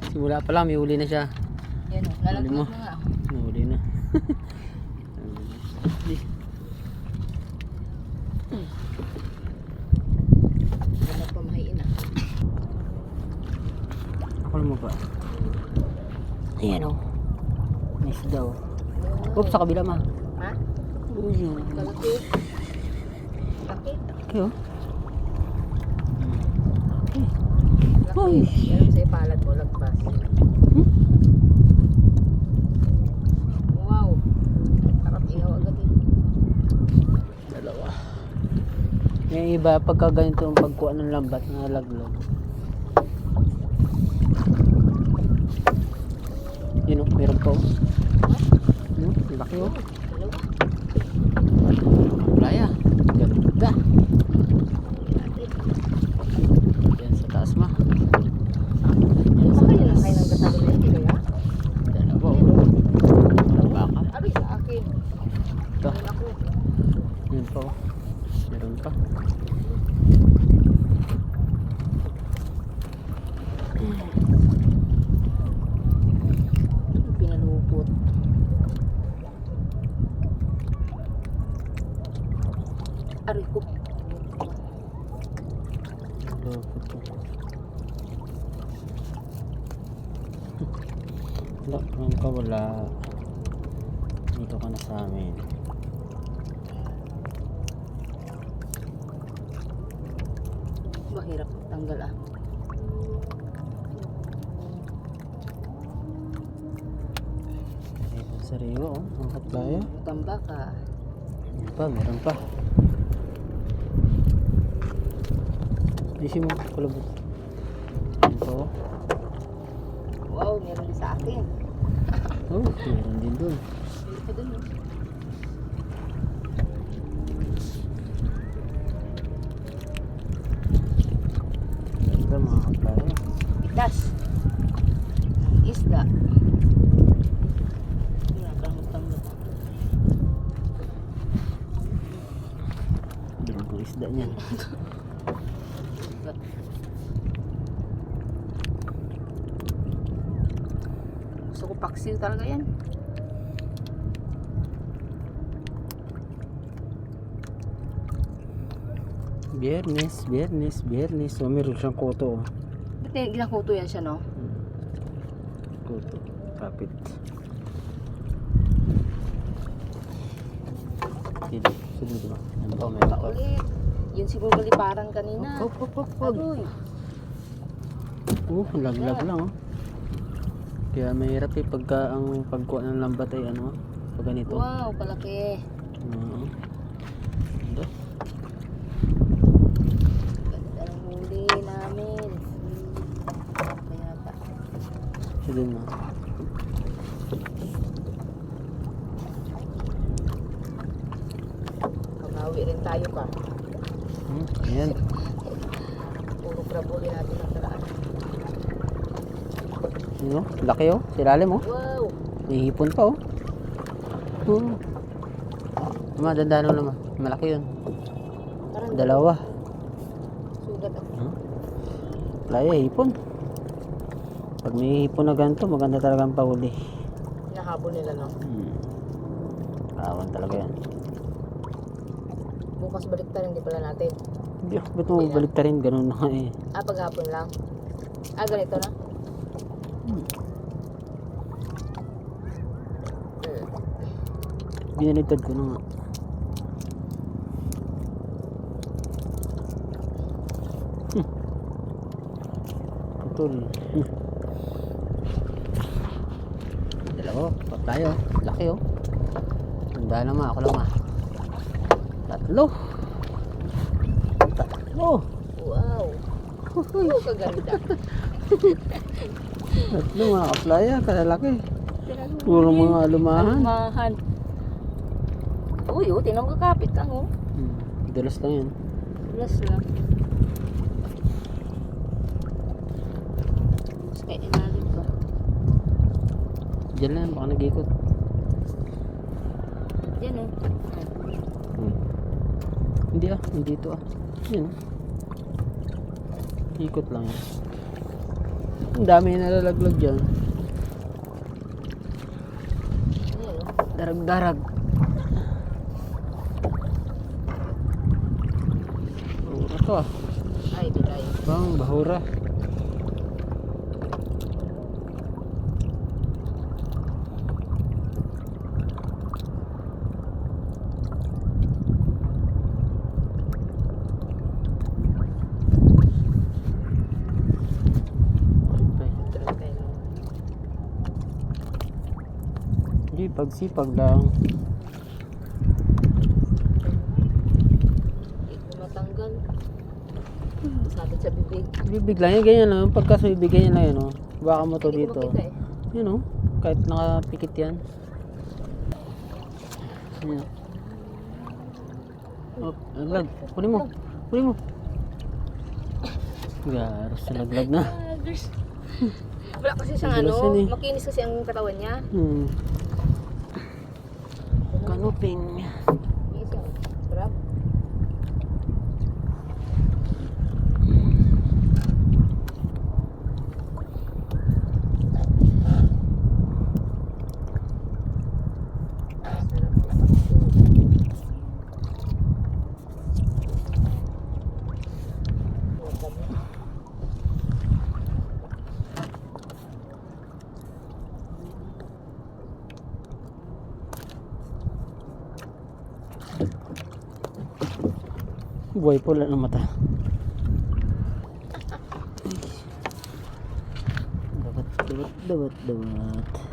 Simula pa lang, may huli na siya. Yan o, nalaglag na nga. Nahuli na. Wala pa mahiin ah. Ako mo ba? Ayan o. Nice daw. Oops, sa kabila ma. Ha? Uy. Kalaki. Laki. Laki o. Laki. Yan sa ipalat mo, lagpas. Wow. Sarap ihaw agad eh. Dalawa. May iba pagka ganito ang pagkuha ng lambat na laglag. Yun o, meron pa o. Laki o. Playa. Ganda. Yan sa taas ma. Yan sa Baka yun ang taas. kayo ng gasado na yun, kaya? Dalawa o. Baka. Aray sa akin. Ito. Ayun ako. Yan pa o. Meron pa. Pinalupot. Aray ko. Wala, kung ka wala. Dito ka na sa amin. Mahirap tanggal ah. Ayan, sariwa o. Ang kaplaya. Tamba ka. Meron pa, meron pa. Isi mo, kulabot. Ayan pa o. Wow, meron din sa akin. Oh, meron din dun. Meron pa dun oh. Ganda mga kaplaya. Itas. Ang isda. Tanggal. Bilog ang isda niyan. Gusto ko paksiw talaga yan. Biyernes, biyernes, biyernes. So, meron siyang koto o. Ba't ginakuto yan siya no? Koto. Kapit. Dito, sunod ba? Ano ba? May pa. Ulit. Yun siguro kaliparan kanina. Hop, hop, hop, hop. Aroy. Laglag lang oh. Kaya mahirap eh pagka ang pagkuha ng lambat ay ano, pag ganito. Wow, palaki. Ganda. Ganda ng huli namin. Kaya pa. Siya din mo. Pag-awi rin tayo ka. Ayan. Puro krabuli natin ang talaan. Ano? Laki oh. Silalim oh. Wow. May hipon pa oh. Tama, dandano naman. Malaki yun. Parang Dalawa. sugat ako. Playa, hipon. Pag may hipon na ganito, maganda talaga ang pahuli. Hinahabol nila no. Kawan talaga yan. Bukas balik tayo, hindi pala natin. Hindi ako, ba't mo balik ta rin? Ganun na nga eh. Ah, paghapon lang. Ah, ganito na. Binalitad ko na nga. Putol. Dalawa, pat tayo. Laki oh. Tanda naman, ako lang ah. Tatlo. Wow. Oh, kaganda. Tatlo mga kaplaya, kalalaki. Puro mga alumahan. Alumahan. Uy, oh, tinang kakapit lang oh. Dulas lang yan. Plus lang. Mas kaya inalim ko. Diyan lang, baka nag-ikot. Yan oh. Hindi ah, hindi ito ah. Yan. Ikot lang yan. Ang dami na nalalaglag dyan. Ayan, oh. Darag-darag. Bahura to ah. Ay, bitay. Bang, bahura. Trangkay lang. Hindi, pagsipag lang. Hindi ko matanggal. Sabit sa bibig. Bibig lang yan, ganyan lang. Pagka sa bibig, ganyan lang yan oh. Baka mo to Hindi ko dito. makita eh. Yun oh, kahit nakapikit yan. Yan. Oh, laglag. Kunin mo. Kunin mo. Garos na laglag na. Wala kasi siyang Madulas ano, yan eh. makinis kasi ang katawan niya. Kanuping. May isang crab. Buhay pula ng mata. Dabat, dabat, dabat, dabat.